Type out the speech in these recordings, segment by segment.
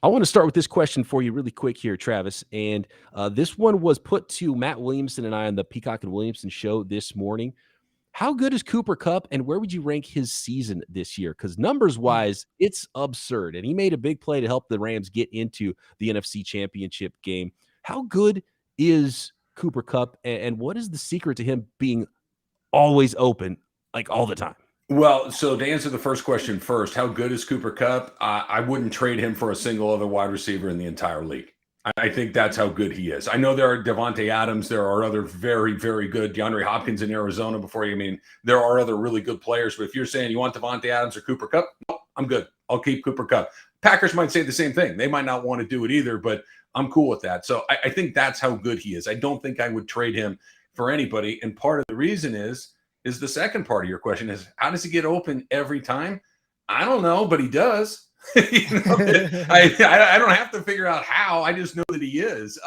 I want to start with this question for you really quick here, Travis. And this one was put to Matt Williamson and I on the Peacock and Williamson show this morning. How good is Cooper Kupp, and where would you rank his season this year? Because numbers-wise, it's absurd, and he made a big play to help the Rams get into the NFC Championship game. How good is Cooper Kupp, and what is the secret to him being always open, like all the time? Well, so to answer the first question first, how good is Cooper Kupp? I wouldn't trade him for a single other wide receiver in the entire league. I think that's how good he is. I know there are Devontae Adams. There are other very, very good DeAndre Hopkins in Arizona before you. I mean, there are other really good players. But if you're saying you want Devontae Adams or Cooper Kupp, no, I'm good. I'll keep Cooper Kupp. Packers might say the same thing. They might not want to do it either, but I'm cool with that. So I think that's how good he is. I don't think I would trade him for anybody. And part of the reason is the second part of your question is, how does he get open every time? I don't know, but he does. I don't have to figure out how. I just know that he is.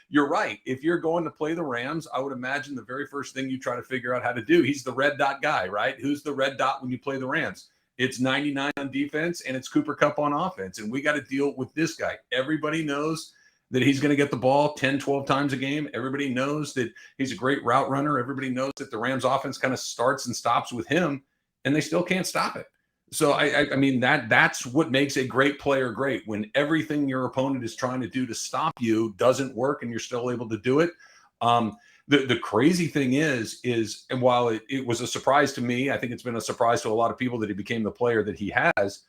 You're right. If you're going to play the Rams, I would imagine the very first thing you try to figure out how to do, he's the red dot guy, right? Who's the red dot when you play the Rams? It's 99 on defense, and it's Cooper Kupp on offense. And we got to deal with this guy. Everybody knows that he's going to get the ball 10, 12 times a game. Everybody knows that he's a great route runner. Everybody knows that the Rams offense kind of starts and stops with him, and they still can't stop it. So, I mean, that's what makes a great player great, when everything your opponent is trying to do to stop you doesn't work and you're still able to do it. The crazy thing is, and while it was a surprise to me, I think it's been a surprise to a lot of people that he became the player that he has.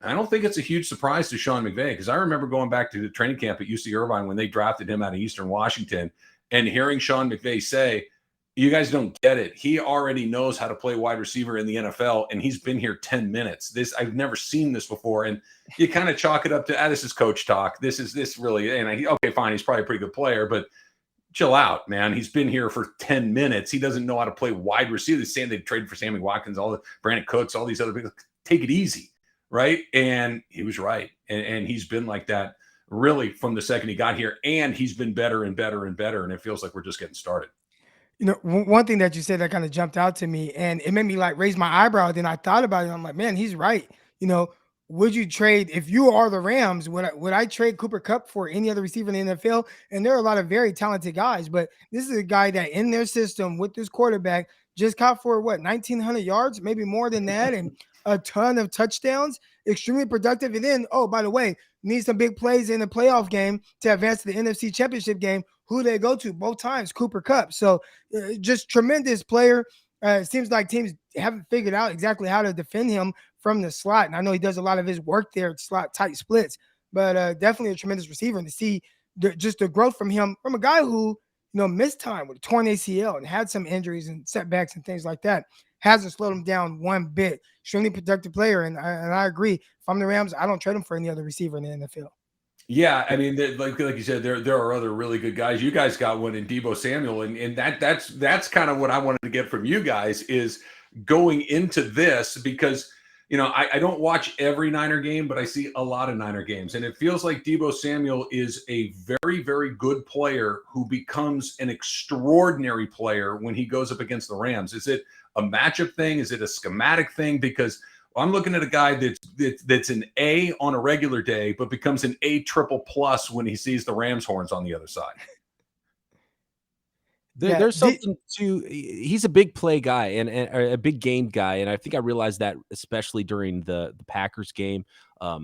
I don't think it's a huge surprise to Sean McVay, because I remember going back to the training camp at UC Irvine when they drafted him out of Eastern Washington and hearing Sean McVay say, you guys don't get it. He already knows how to play wide receiver in the NFL, and he's been here 10 minutes. I've never seen this before. And you kind of chalk it up to, this is coach talk. This really, okay, fine. He's probably a pretty good player, but chill out, man. He's been here for 10 minutes. He doesn't know how to play wide receiver. They're saying they traded for Sammy Watkins, all the Brandon Cooks, all these other people. Take it easy, right? And he was right. And he's been like that really from the second he got here. And he's been better and better and better. And it feels like we're just getting started. You know, one thing that you said that kind of jumped out to me, and it made me like raise my eyebrow. Then I thought about it. I'm like, man, he's right. You know, would you trade, if you are the Rams, would I trade Cooper Kupp for any other receiver in the NFL? And there are a lot of very talented guys, but this is a guy that in their system with this quarterback just caught for 1,900 yards, maybe more than that, and a ton of touchdowns, extremely productive. And then, oh, by the way, need some big plays in the playoff game to advance to the NFC Championship game. Who they go to both times? Cooper Kupp. So just tremendous player. It seems like teams haven't figured out exactly how to defend him from the slot. And I know he does a lot of his work there at slot tight splits, but definitely a tremendous receiver. And to see just the growth from him, from a guy who, missed time with a torn ACL and had some injuries and setbacks and things like that, hasn't slowed him down one bit. Extremely productive player. And I agree. If I'm the Rams, I don't trade him for any other receiver in the NFL. Yeah, I mean, like you said, there are other really good guys. You guys got one in Deebo Samuel, and that's kind of what I wanted to get from you guys is going into this, because I don't watch every Niner game, but I see a lot of Niner games, and it feels like Deebo Samuel is a very, very good player who becomes an extraordinary player when he goes up against the Rams. Is it a matchup thing? Is it a schematic thing? Because I'm looking at a guy that's an A on a regular day, but becomes an A triple plus when he sees the Rams horns on the other side. There's something to, he's a big play guy and a big game guy. And I think I realized that especially during the Packers game.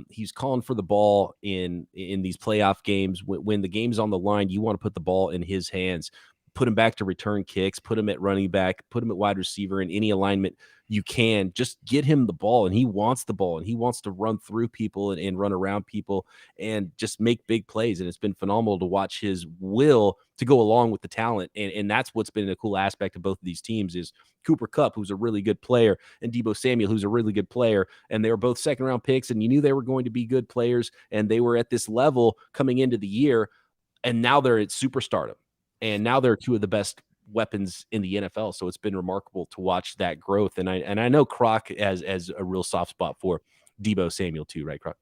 He's calling for the ball in these playoff games. When the game's on the line, you want to put the ball in his hands, put him back to return kicks, put him at running back, put him at wide receiver in any alignment you can. Just get him the ball, and he wants the ball, and he wants to run through people and run around people and just make big plays. And it's been phenomenal to watch his will to go along with the talent. And that's what's been a cool aspect of both of these teams is Cooper Kupp, who's a really good player, and Deebo Samuel, who's a really good player. And they were both second-round picks, and you knew they were going to be good players, and they were at this level coming into the year, and now they're at superstardom. And now they're two of the best weapons in the NFL. So it's been remarkable to watch that growth. And I know Croc has a real soft spot for Deebo Samuel too, right, Croc?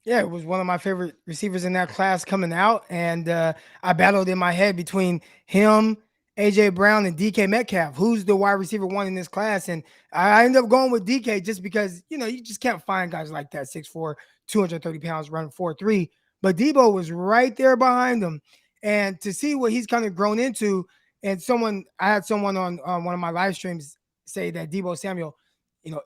Yeah, it was one of my favorite receivers in that class coming out. And I battled in my head between him, A.J. Brown, and DK Metcalf. Who's the wide receiver one in this class? And I ended up going with DK just because, you just can't find guys like that, 6'4", 230 pounds, running 4.3. but Debo was right there behind him. And to see what he's kind of grown into, and I had someone on one of my live streams say that Debo Samuel,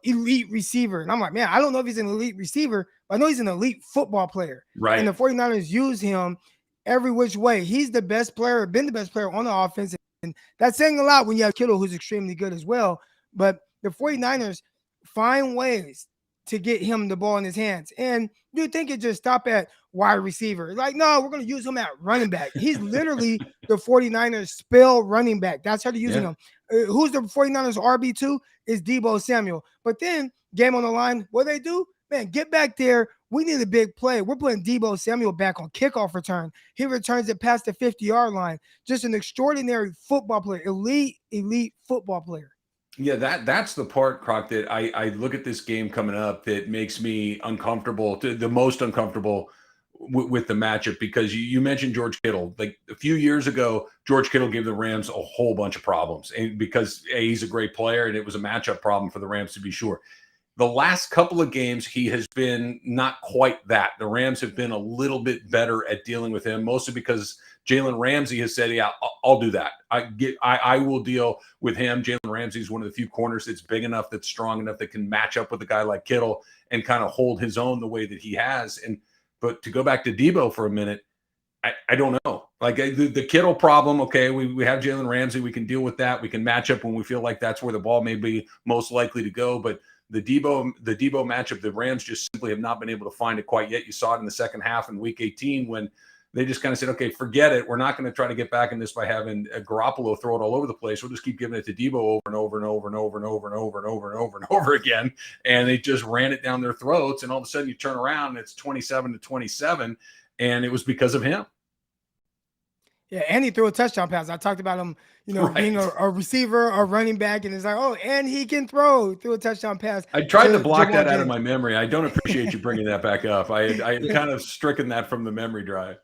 elite receiver. And I'm like, man, I don't know if he's an elite receiver, but I know he's an elite football player. Right. And the 49ers use him every which way. He's the best player, been the best player on the offense. And that's saying a lot when you have Kittle, who's extremely good as well. But the 49ers find ways to get him the ball in his hands. And you think it just stop at wide receiver. Like, no, we're going to use him at running back. He's literally the 49ers spell running back. That's how they're using him. Who's the 49ers RB2? Is Debo Samuel. But then, game on the line, what they do? Man, get back there. We need a big play. We're putting Debo Samuel back on kickoff return. He returns it past the 50-yard line. Just an extraordinary football player, elite football player. Yeah, that's the part, Croc, that I look at this game coming up that makes me uncomfortable, the most uncomfortable with the matchup, because you mentioned George Kittle. Like a few years ago, George Kittle gave the Rams a whole bunch of problems, and because he's a great player, and it was a matchup problem for the Rams, to be sure. The last couple of games, he has been not quite that. The Rams have been a little bit better at dealing with him, mostly because Jalen Ramsey has said, yeah, I'll do that. I will deal with him. Jalen Ramsey is one of the few corners that's big enough, that's strong enough, that can match up with a guy like Kittle and kind of hold his own the way that he has. But to go back to Debo for a minute, I don't know. Like the Kittle problem, okay, we have Jalen Ramsey. We can deal with that. We can match up when we feel like that's where the ball may be most likely to go. But the Debo matchup, the Rams just simply have not been able to find it quite yet. You saw it in the second half in Week 18 when they just kind of said, okay, forget it. We're not going to try to get back in this by having Garoppolo throw it all over the place. We'll just keep giving it to Debo over and over and over and over and over and over and over and over and over again. And they just ran it down their throats. And all of a sudden you turn around and it's 27-27. And it was because of him. Yeah, and he threw a touchdown pass. I talked about him, being a receiver, a running back, and it's like, oh, and he can throw. Threw a touchdown pass. I tried to block that out of my memory. I don't appreciate you bringing that back up. I had kind of stricken that from the memory drive.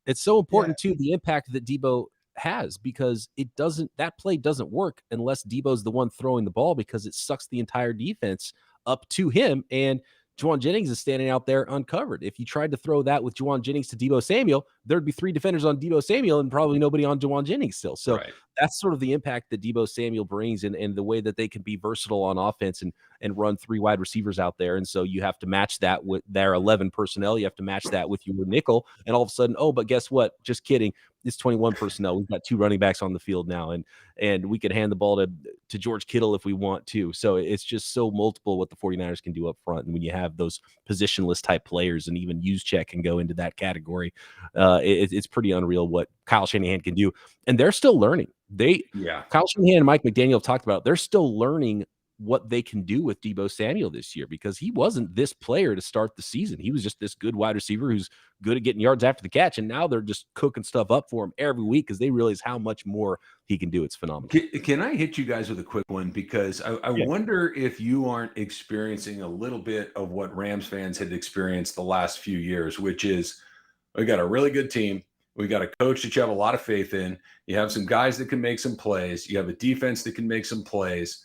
It's so important too, the impact that Debo has, because that play doesn't work unless Debo's the one throwing the ball, because it sucks the entire defense up to him. And Juwan Jennings is standing out there uncovered. If you tried to throw that with Juwan Jennings to Debo Samuel, there'd be 3 defenders on Debo Samuel and probably nobody on Juwan Jennings still. So that's sort of the impact that Debo Samuel brings, and the way that they can be versatile on offense and run 3 wide receivers out there. And so you have to match that with their 11 personnel. You have to match that with your nickel. And all of a sudden, oh, but guess what? Just kidding. It's 21 personnel. We've got 2 running backs on the field now, and we could hand the ball to George Kittle if we want to. So it's just so multiple what the 49ers can do up front. And when you have those positionless type players, and even Juszczyk can go into that category, it's pretty unreal what Kyle Shanahan can do. And they're still learning. Kyle Shanahan and Mike McDaniel have talked about, they're still learning what they can do with Debo Samuel this year, because he wasn't this player to start the season. He was just this good wide receiver who's good at getting yards after the catch. And now they're just cooking stuff up for him every week because they realize how much more he can do. It's phenomenal. Can I hit you guys with a quick one? Because I wonder if you aren't experiencing a little bit of what Rams fans had experienced the last few years, which is, we got a really good team. We got a coach that you have a lot of faith in. You have some guys that can make some plays. You have a defense that can make some plays.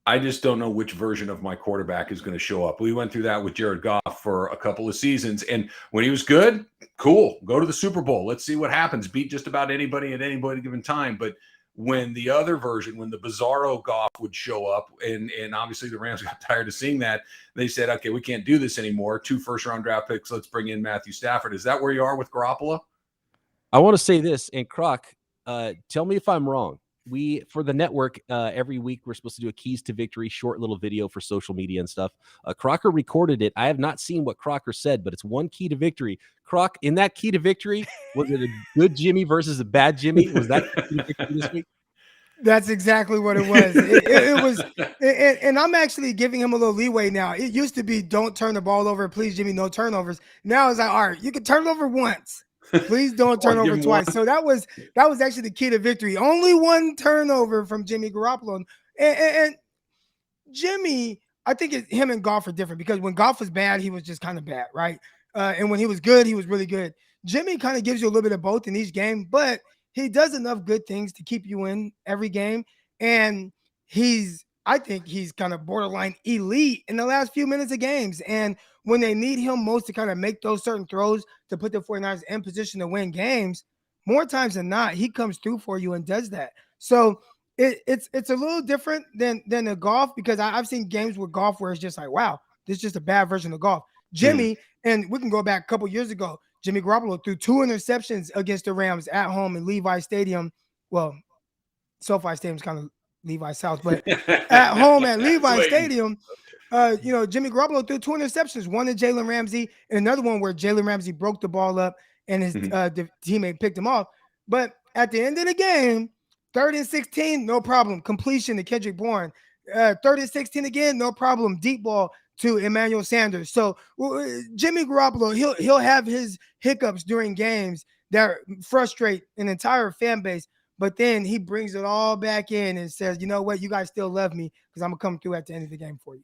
I just don't know which version of my quarterback is going to show up. We went through that with Jared Goff for a couple of seasons. And when he was good, cool, go to the Super Bowl. Let's see what happens. Beat just about anybody at anybody given time. But when the other version, when the bizarro Goff would show up, and obviously the Rams got tired of seeing that, they said, okay, we can't do this anymore. 2 first-round draft picks. Let's bring in Matthew Stafford. Is that where you are with Garoppolo? I want to say this, and Croc, tell me if I'm wrong. For the network, every week we're supposed to do a Keys to Victory short little video for social media and stuff. Crocker recorded it. I have not seen what Crocker said, but it's one key to victory. Croc, in that key to victory, was it a good Jimmy versus a bad Jimmy? Was that key to victory this week? That's exactly what it was. It was, and I'm actually giving him a little leeway now. It used to be, don't turn the ball over, please, Jimmy, no turnovers. Now it's like, all right, you can turn it over once. Please don't turn over twice. So that was actually the key to victory. Only 1 turnover from Jimmy Garoppolo. And Jimmy, I think him and Goff are different, because when Goff was bad, he was just kind of bad, right? And when he was good, he was really good. Jimmy kind of gives you a little bit of both in each game, but he does enough good things to keep you in every game. And he's I think he's kind of borderline elite in the last few minutes of games. And when they need him most to kind of make those certain throws to put the 49ers in position to win games, more times than not, he comes through for you and does that. So it's a little different than the golf, because I've seen games with golf where it's just like, wow, this is just a bad version of golf. Jimmy, and we can go back a couple years ago, Jimmy Garoppolo threw 2 interceptions against the Rams at home in Levi Stadium. Well, SoFi Stadium is kind of Levi's house, but at home at Levi Stadium, Jimmy Garoppolo threw 2 interceptions, one to Jalen Ramsey and another one where Jalen Ramsey broke the ball up and his teammate picked him off. But at the end of the game, 3rd and 16, no problem. Completion to Kendrick Bourne. 3rd and 16 again, no problem. Deep ball to Emmanuel Sanders. So Jimmy Garoppolo, he'll have his hiccups during games that frustrate an entire fan base. But then he brings it all back in and says, you know what, you guys still love me because I'm going to come through at the end of the game for you.